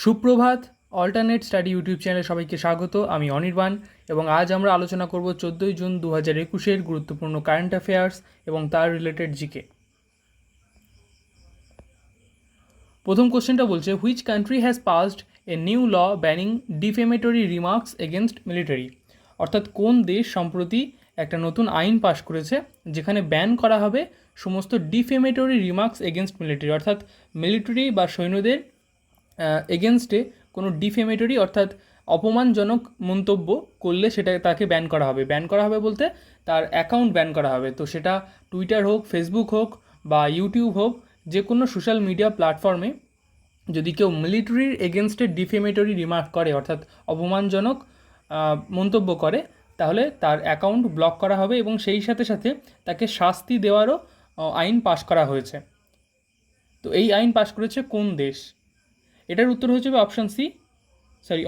সুপ্রভাত, alternate study YouTube চ্যানেলে সবাইকে স্বাগত। আমি অনির্বাণ এবং আজ আমরা আলোচনা করব 14 জুন 2021 গুরুত্বপূর্ণ কারেন্ট অ্যাফেয়ার্স এবং তার রিলেটেড জিকে। প্রথম কোশ্চেনটা বলছে, which country has passed a new law banning defamatory remarks against military. অর্থাৎ কোন দেশ সম্প্রতি একটা নতুন আইন পাশ করেছে যেখানে ব্যান করা হবে সমস্ত ডিফেমেটরি রিমার্কস এগেনস্ট মিলিটারি, অর্থাৎ মিলিটারি বা সৈন্যদের এগেনস্টে কোনো ডিফেমেটরি অর্থাৎ অপমানজনক মন্তব্য করলে সেটা তাকে ব্যান করা হবে। ব্যান করা হবে বলতে তার অ্যাকাউন্ট ব্যান করা হবে। তো সেটা টুইটার হোক, ফেসবুক হোক বা ইউটিউব হোক, যে কোনো সোশ্যাল মিডিয়া প্ল্যাটফর্মে যদি কেউ মিলিটারির এগেনস্টে ডিফেমেটরি রিমার্ক করে অর্থাৎ অপমানজনক মন্তব্য করে, তাহলে তার অ্যাকাউন্ট ব্লক করা হবে এবং সেই সাথে সাথে তাকে শাস্তি দেওয়ারও আইন পাশ করা হয়েছে। তো এই আইন পাশ করেছে কোন দেশ? এটার উত্তর হচ্ছে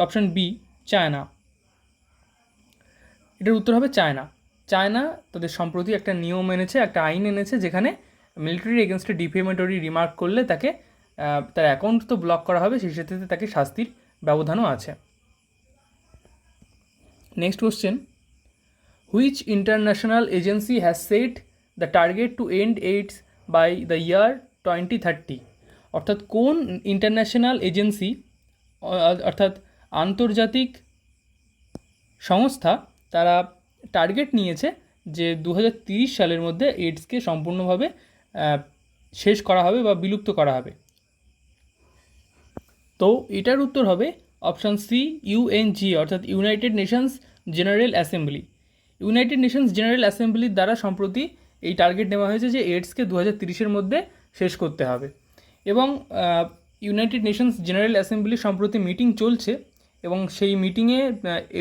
অপশান বি, চায়না। এটার উত্তর হবে চায়না। চায়না তাদের সম্প্রতি একটা নিয়ম এনেছে, একটা আইন এনেছে যেখানে মিলিটারির এগেনস্টে ডিফেমেটরি রিমার্ক করলে তাকে তার অ্যাকাউন্ট তো ব্লক করা হবে, সেই সাথে তাকে শাস্তির ব্যবধানও আছে। Next question, which international agency has set the target to end AIDS by the year 2030। অর্থাৎ কোন ইন্টারন্যাশনাল এজেন্সি অর্থাৎ আন্তর্জাতিক সংস্থা তারা টার্গেট নিয়েছে যে 2030 সালের মধ্যে এইডসকে সম্পূর্ণভাবে শেষ করা হবে বা বিলুপ্ত করা হবে। তো এটার উত্তর হবে অপশান সি, ইউএনজি অর্থাৎ United Nations General Assembly. United Nations General অ্যাসেম্বলির দ্বারা সম্প্রতি এই টার্গেট নেওয়া হয়েছে যে এইডসকে 2030-এর মধ্যে শেষ করতে হবে। এবং ইউনাইটেড নেশনস জেনারেল অ্যাসেম্বলির সম্প্রতি মিটিং চলছে এবং সেই মিটিংয়ে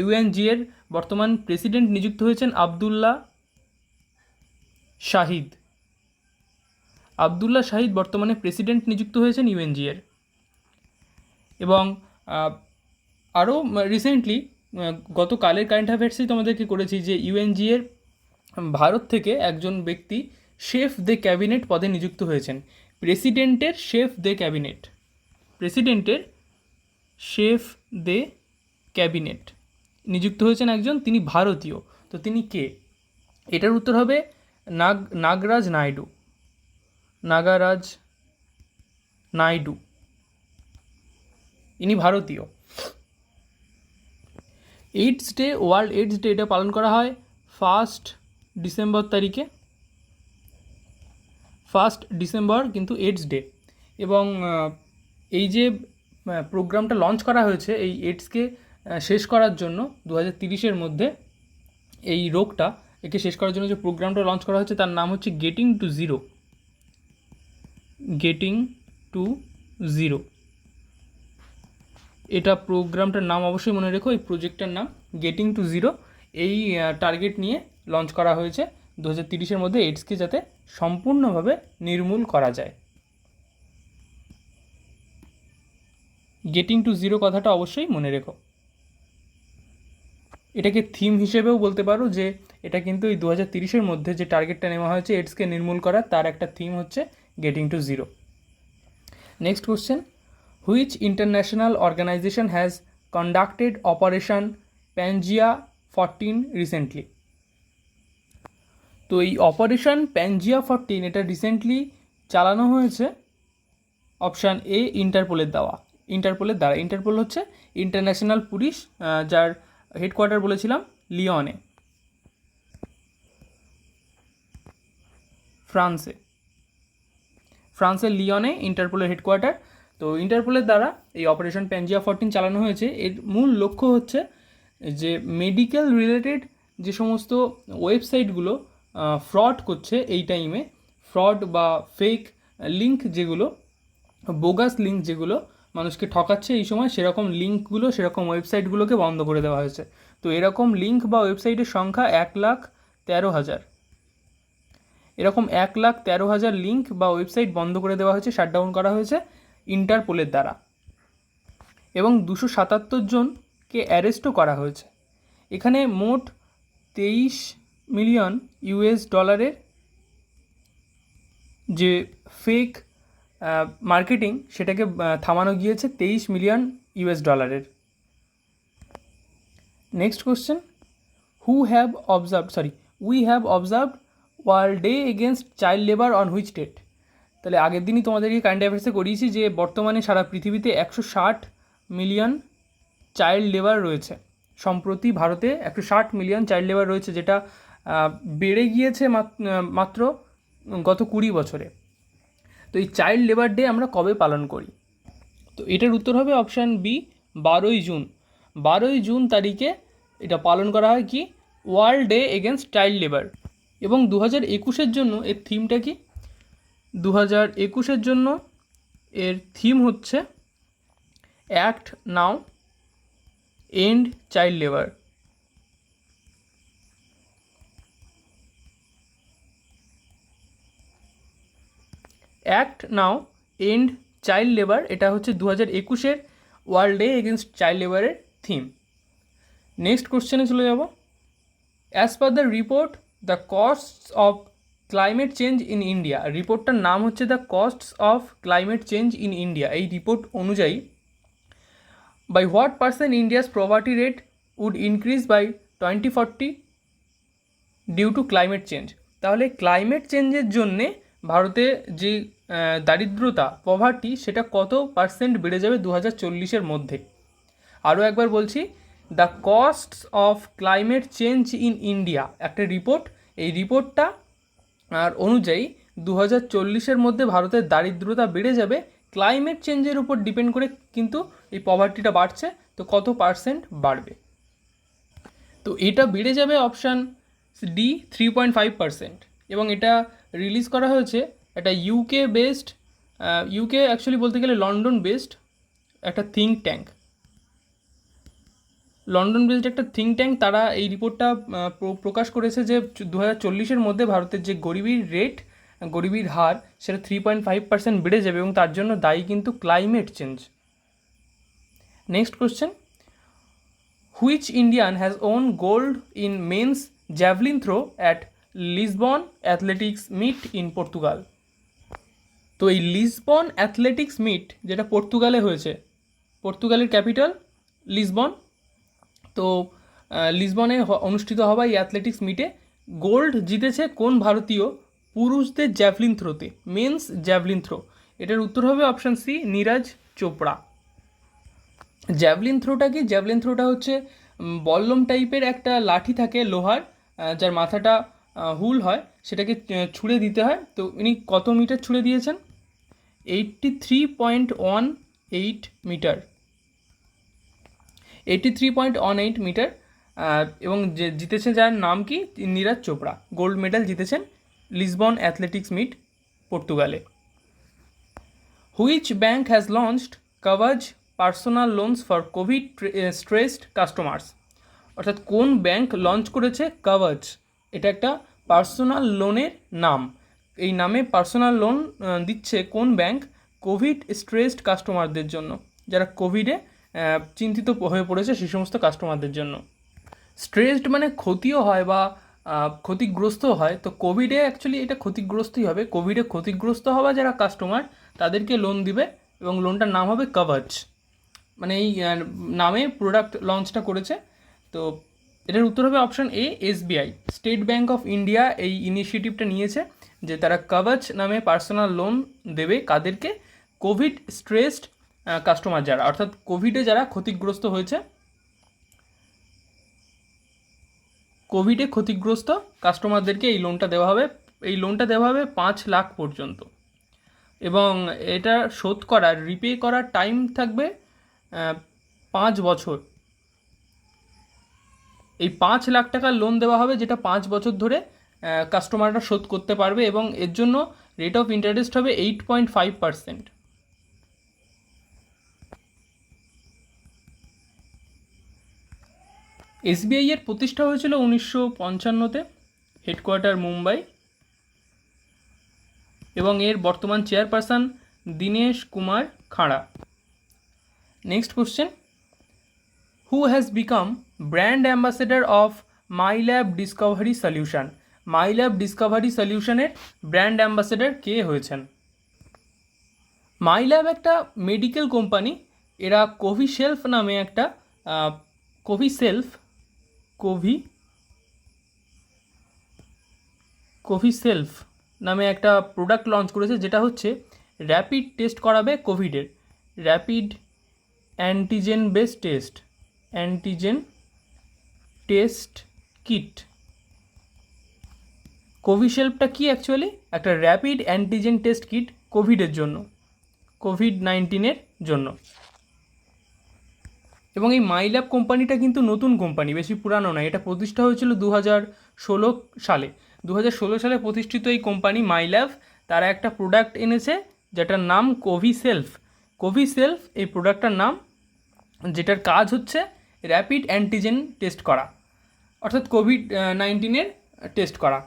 ইউএনজি এর বর্তমান প্রেসিডেন্ট নিযুক্ত হয়েছেন আবদুল্লাহ শাহিদ। আবদুল্লাহ শাহিদ বর্তমানে প্রেসিডেন্ট নিযুক্ত হয়েছেন ইউএনজি এর। এবং আরও রিসেন্টলি গতকালের কারেন্ট অ্যাফেয়ার্সেই তোমাদেরকে করেছি যে ইউএনজি এর ভারত থেকে একজন ব্যক্তি শেফ দে ক্যাবিনেট পদে নিযুক্ত হয়েছেন। প্রেসিডেন্টের শেফ দে ক্যাবিনেট নিযুক্ত হয়েছেন একজন, তিনি ভারতীয়। তো তিনি কে? এটার উত্তর হবে নাগরাজ নাইডু। ইনি ভারতীয়। ওয়ার্ল্ড এইডস ডে এটা পালন করা হয় 1 ডিসেম্বর তারিখে। 1 ডিসেম্বর কিন্তু এইডস ডে। এবং এই যে প্রোগ্রামটা লঞ্চ করা হয়েছে এই এইডসকে শেষ করার জন্য 2030-এর মধ্যে, এই রোগটা একে শেষ করার জন্য যে প্রোগ্রামটা লঞ্চ করা হয়েছে তার নাম হচ্ছে গেটিং টু জিরো। এটা প্রোগ্রামটার নাম অবশ্যই মনে রেখো, এই প্রজেক্টটার নাম গেটিং টু জিরো। এই টার্গেট নিয়ে লঞ্চ করা হয়েছে 2030-এর মধ্যে এইডসকে যাতে সম্পূর্ণভাবে নির্মূল করা যায়। গেটিং টু জিরো কথাটা অবশ্যই মনে রেখো। এটাকে থিম হিসেবেও বলতে পারো যে এটা কিন্তু এই 2030-এর মধ্যে যে টার্গেটটা নেওয়া হয়েছে এইডসকে নির্মূল করার, তার একটা থিম হচ্ছে getting to zero. Next question, which international organization has conducted operation Pangea 14 recently. তো এই অপারেশন প্যানজিয়া 14 এটা রিসেন্টলি চালানো হয়েছে অপশান এ, ইন্টারপোলের দ্বারা। ইন্টারপোল হচ্ছে ইন্টারন্যাশনাল পুলিশ, যার হেডকোয়ার্টার বলেছিলাম লিওনে, ফ্রান্সের লিওনে ইন্টারপোলের হেডকোয়ার্টার। তো ইন্টারপোলের দ্বারা এই অপারেশন প্যানজিয়া 14 চালানো হয়েছে। এর মূল লক্ষ্য হচ্ছে যে মেডিকেল রিলেটেড যে সমস্ত ওয়েবসাইটগুলো ফ্রড করছে এই টাইমে, ফ্রড বা ফেক লিঙ্ক যেগুলো, বোগাস লিঙ্ক যেগুলো মানুষকে ঠকাচ্ছে এই সময়, সেরকম ওয়েবসাইটগুলোকে বন্ধ করে দেওয়া হয়েছে। তো এরকম লিঙ্ক বা ওয়েবসাইটের সংখ্যা 1,13,000। এরকম 1,13,000 লিঙ্ক বা ওয়েবসাইট বন্ধ করে দেওয়া হয়েছে, শাটডাউন করা হয়েছে ইন্টারপোলের দ্বারা। এবং 277 জনকে অ্যারেস্টও করা হয়েছে। এখানে মোট 23 মিলিয়ন US ডলারের যে ফেক মার্কেটিং সেটাকে থামানো গিয়েছে $23 million. Next question, we have observed world day against child labour on which date? তাহলে আগের দিনই তোমাদেরকে কারেন্ট অ্যাফেয়ার্সে করিয়েছি যে বর্তমানে সারা পৃথিবীতে 160 মিলিয়ন চাইল্ড লেবার রয়েছে। সম্প্রতি ভারতে 160 মিলিয়ন চাইল্ড লেবার রয়েছে, যেটা বেড়ে গিয়েছে মাত্র গত 20 বছরে। তো এই চাইল্ড লেবার ডে আমরা কবে পালন করি? তো এটার উত্তর হবে অপশান বি, 12ই জুন। 12ই জুন তারিখে এটা পালন করা হয় কি, world day against child labour. এবং 2021-এর জন্য এর থিমটা কি? 2021-এর জন্য এর থিম হচ্ছে act now end child labour. Act now end child labour, এটা হচ্ছে 2021-এর ওয়ার্ল্ড ডে এগেনস্ট চাইল্ড লেবারের থিম। নেক্সট কোশ্চেনে চলে যাব। As per the report the costs of climate change in India, রিপোর্টটার নাম হচ্ছে the costs of climate change in India. এই রিপোর্ট অনুযায়ী by what percent India's poverty rate would increase by 2040 due to climate change. তাহলে climate চেঞ্জের জন্যে ভারতে যে দারিদ্রতা, পভার্টি, সেটা কত পার্সেন্ট বেড়ে যাবে 2040-এর মধ্যে? আরও একবার বলছি, the costs of climate change in India একটা রিপোর্ট। এই রিপোর্টটা আর অনুযায়ী 2040-এর মধ্যে ভারতের দারিদ্রতা বেড়ে যাবে ক্লাইমেট চেঞ্জের উপর ডিপেন্ড করে, কিন্তু এই পভার্টিটা বাড়ছে, তো কত পার্সেন্ট বাড়বে? তো এটা বেড়ে যাবে অপশান ডি, 3.5%। এবং এটা রিলিজ করা হয়েছে একটা ইউকে অ্যাকচুয়ালি বলতে গেলে লন্ডন বেসড একটা থিঙ্ক ট্যাঙ্ক। একটা থিঙ্ক ট্যাঙ্ক, তারা এই রিপোর্টটা প্রকাশ করেছে যে 2040-এর মধ্যে ভারতের যে গরিবির হার সেটা 3.5% বেড়ে যাবে, এবং তার জন্য দায়ী কিন্তু climate change. Next question, which Indian has won gold in men's javelin throw at Lisbon athletics meet in Portugal? তো এই লিসবন অ্যাথলেটিক্স মিট যেটা পর্তুগালে হয়েছে, পর্তুগালের ক্যাপিটাল লিসবন, তো লিসবনে অনুষ্ঠিত হওয়া এই অ্যাথলেটিক্স মিটে গোল্ড জিতেছে কোন ভারতীয় পুরুষদের জ্যাভলিন থ্রোতে, মেন্স জ্যাভলিন থ্রো? এটার উত্তর হবে option C, Neeraj Chopra. Javelin থ্রোটা কি? জ্যাভলিন থ্রোটা হচ্ছে বল্লম টাইপের একটা লাঠি থাকে লোহার, যার মাথাটা হুল হয়, সেটাকে ছুঁড়ে দিতে হয়। তো ইনি কত মিটার ছুঁড়ে দিয়েছেন? 83.18 মিটার। 83.18 মিটার। এবং যে জিতেছে, যার নাম কি, নীরজ চোপড়া, গোল্ড মেডেল জিতেছেন লিসবন অ্যাথলেটিক্স মিট পর্তুগালে। Which bank has launched Kavach personal loans for Covid stressed customers? অর্থাৎ কোন ব্যাঙ্ক লঞ্চ করেছে কভাচ? এটা একটা পার্সোনাল লোনের নাম। এই নামে পার্সোনাল লোন দিচ্ছে কোন ব্যাঙ্ক? কোভিড স্ট্রেসড কাস্টমারদের জন্য, যারা কোভিডে চিন্তিত হয়ে পড়েছে সেই সমস্ত কাস্টমারদের জন্য। স্ট্রেসড মানে ক্ষতিও হয় বা ক্ষতিগ্রস্ত হয়, তো কোভিডে অ্যাকচুয়ালি এটা ক্ষতিগ্রস্তই হবে। কোভিডে ক্ষতিগ্রস্ত হওয়া যারা কাস্টমার তাদেরকে লোন দিবে, এবং লোনটার নাম হবে কভাচ। মানে এই নামে প্রোডাক্ট লঞ্চটা করেছে। তো এটার উত্তর হবে option A, SBI. State bank of India এই ইনিশিয়েটিভটা নিয়েছে যে তারা কভাচ নামে পার্সোনাল লোন দেবে কাদেরকে? কোভিড স্ট্রেসড কাস্টমার যারা, অর্থাৎ কোভিডে যারা ক্ষতিগ্রস্ত হয়েছে, কোভিডে ক্ষতিগ্রস্ত কাস্টমারদেরকে এই লোনটা দেওয়া হবে। এই লোনটা দেওয়া হবে 5 লাখ পর্যন্ত, এবং এটা শোধ করার, রিপে করার টাইম থাকবে 5 বছর। এই 5 লাখ টাকার লোন দেওয়া হবে, যেটা 5 বছর ধরে কাস্টমাররা শোধ করতে পারবে, এবং এর জন্য রেট অফ ইন্টারেস্ট হবে 8.5%। এসবিআই এর প্রতিষ্ঠা হয়েছিল 1955-তে, হেডকোয়ার্টার মুম্বাই, এবং এর বর্তমান chairperson Dinesh Kumar Khara. Next question, who has become brand ambassador of Mylab Discovery Solution? Mylab Discovery সলিউশনের ব্র্যান্ড অ্যাম্বাসেডর কে হয়েছেন? মাইল্যাব একটা মেডিকেল কোম্পানি। এরা কোভিশেল্ফ নামে একটা কোভিশেল্ফ নামে একটা প্রোডাক্ট লঞ্চ করেছে, যেটা হচ্ছে র্যাপিড টেস্ট করাবে কোভিডের, র্যাপিড অ্যান্টিজেন টেস্ট কিট। কোভিশেল্ফটা কি অ্যাকচুয়ালি? একটা র্যাপিড অ্যান্টিজেন টেস্ট কিট কোভিডের জন্য, কোভিড-19 জন্য। এবং এই মাইল্যাব কোম্পানিটা কিন্তু নতুন কোম্পানি, বেশি পুরানো নয়। এটা প্রতিষ্ঠা হয়েছিল 2016 সালে। 2016 সালে প্রতিষ্ঠিত এই কোম্পানি মাইল্যাব, তারা একটা প্রোডাক্ট এনেছে যেটার নাম কোভিশেল্ফ এই প্রোডাক্টটার নাম, যেটার কাজ হচ্ছে র্যাপিড অ্যান্টিজেন টেস্ট করা, অর্থাৎ কোভিড-19 টেস্ট করা।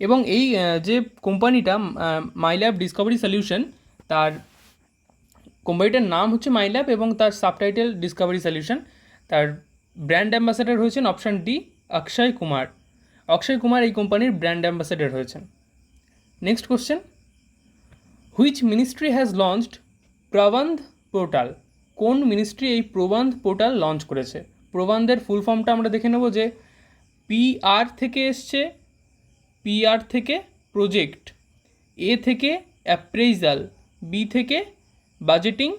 এবং এই যে কোম্পানিটা মাইল্যাব ডিসকভারি সলিউশন, তার কোম্পানিটার নাম হচ্ছে মাইল্যাব এবং তার সাবটাইটেল ডিসকভারি সলিউশন। তার ব্র্যান্ড অ্যাম্বাসেডর হয়েছেন অপশান ডি, অক্ষয় কুমার এই কোম্পানির ব্র্যান্ড অ্যাম্বাসেডর হয়েছেন। Next question, which ministry has launched প্রবন্ধ পোর্টাল? কোন মিনিস্ট্রি এই প্রবন্ধ পোর্টাল লঞ্চ করেছে? প্রবন্ধের ফুল ফর্মটা আমরা দেখে নেব, যে PR থেকে এসছে, PR থেকে প্রজেক্ট, A থেকে অ্যাপ্রেইজাল, B থেকে বাজেটিং,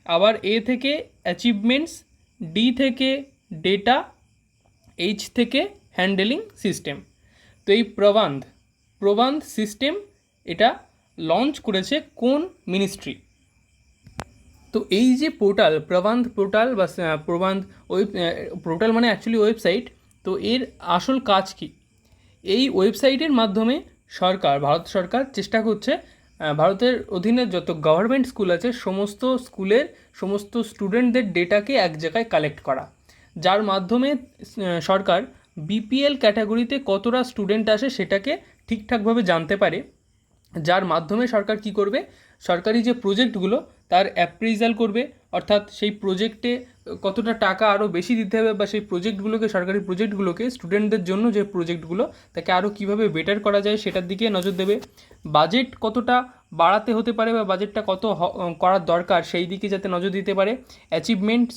আবার A থেকে অ্যাচিভমেন্টস, D থেকে ডেটা, H থেকে হ্যান্ডেলিং সিস্টেম। তো এই প্রবন্ধ সিস্টেম এটা লঞ্চ করেছে কোন মিনিস্ট্রি? তো এই যে পোর্টাল, প্রবন্ধ পোর্টাল বা প্রবন্ধ পোর্টাল মানে অ্যাকচুয়ালি ওয়েবসাইট। তো এর আসল কাজ কি? এই ওয়েবসাইটের মাধ্যমে ভারত সরকার চেষ্টা করছে ভারতের অধীনে যত গভর্নমেন্ট স্কুল আছে সমস্ত স্কুলের সমস্ত স্টুডেন্টদের ডেটাকে এক জায়গায় কালেক্ট করা, যার মাধ্যমে সরকার BPL ক্যাটাগরিতে কতটা স্টুডেন্ট আসে সেটাকে ঠিকঠাকভাবে জানতে পারে। যার মাধ্যমে সরকার কি করবে, সরকারি যে প্রজেক্টগুলো তার অ্যাপ্রেইজাল করবে, অর্থাৎ সেই প্রজেক্টে কতটা টাকা আরও বেশি দিতে হবে, বা সেই সরকারি প্রজেক্টগুলোকে স্টুডেন্টদের জন্য যে প্রজেক্টগুলো তাকে আরও কীভাবে বেটার করা যায় সেটার দিকে নজর দেবে। বাজেট কতটা বাড়াতে হতে পারে বা বাজেটটা কত করার দরকার সেই দিকে যাতে নজর দিতে পারে।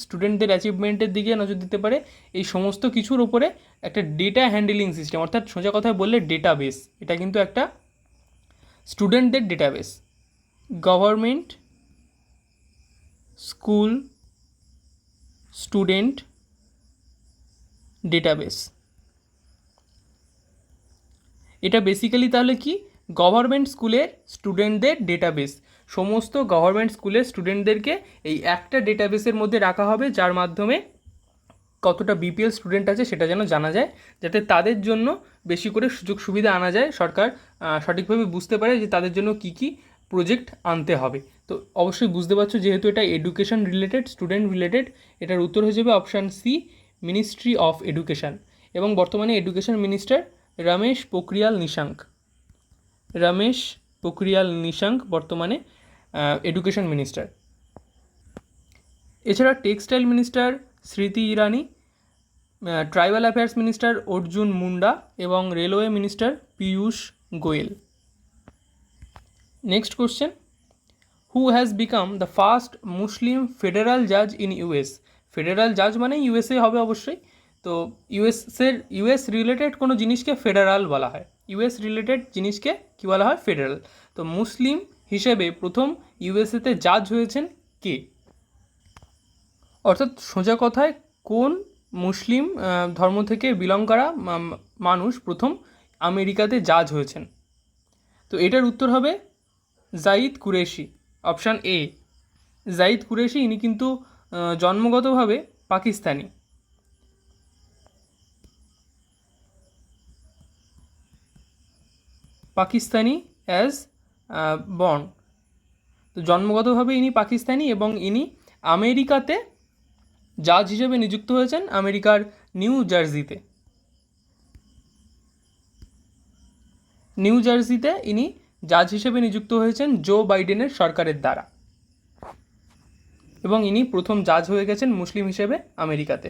স্টুডেন্টদের অ্যাচিভমেন্টের দিকে নজর দিতে পারে। এই সমস্ত কিছুর ওপরে একটা ডেটা হ্যান্ডেলিং সিস্টেম, অর্থাৎ সোজা কথায় বললে ডেটাবেস, এটা কিন্তু একটা স্টুডেন্টদের database, government school student database. এটা বেসিক্যালি তাহলে কি, গভর্নমেন্ট স্কুলের স্টুডেন্টদের ডেটাবেস। সমস্ত গভর্নমেন্ট স্কুলের স্টুডেন্টদেরকে এই একটা ডেটাবেসের মধ্যে রাখা হবে, যার মাধ্যমে কতটা BPL স্টুডেন্ট আছে সেটা যেন জানা যায়, যাতে তাদের জন্য বেশি করে সুযোগ সুবিধা আনা যায়, সরকার সঠিকভাবে বুঝতে পারে যে তাদের জন্য কি কি প্রজেক্ট আনতে হবে। তো অবশ্যই বুঝতে পারছো, যেহেতু এটা এডুকেশন রিলেটেড, স্টুডেন্ট রিলেটেড, এটার উত্তর হয়ে যাবে option C, ministry of education. এবং বর্তমানে এডুকেশন মিনিস্টার রমেশ পোখরিয়াল নিশাঙ্ক বর্তমানে এডুকেশন মিনিস্টার। এছাড়া textile minister Smriti Irani, tribal affairs minister Arjun Munda এবং railway minister Piyush Goyal. Next question, who has become the first Muslim federal জাজ ইন US? ফেডারাল জাজ মানে USA হবে অবশ্যই। তো US রিলেটেড কোনো জিনিসকে ফেডারাল বলা হয়, US রিলেটেড জিনিসকে কী বলা হয়? ফেডারাল। তো মুসলিম হিসেবে প্রথম USA-তে জাজ হয়েছেন কে? অর্থাৎ সোজা কথায় কোন মুসলিম ধর্ম থেকে বিলং করা মানুষ প্রথম আমেরিকাতে জাজ হয়েছেন? তো এটার উত্তর হবে জাইদ কুরেশি, অপশান এ, জাইদ কুরেশি। ইনি কিন্তু জন্মগতভাবে পাকিস্তানি অ্যাজ বর্ন। তো জন্মগতভাবে ইনি পাকিস্তানি এবং ইনি আমেরিকাতে জাজ হিসেবে নিযুক্ত হয়েছেন আমেরিকার নিউ জার্সিতে ইনি জাজ হিসেবে নিযুক্ত হয়েছেন জো বাইডেনের সরকারের দ্বারা, এবং ইনি প্রথম জাজ হয়ে গেছেন মুসলিম হিসেবে আমেরিকাতে।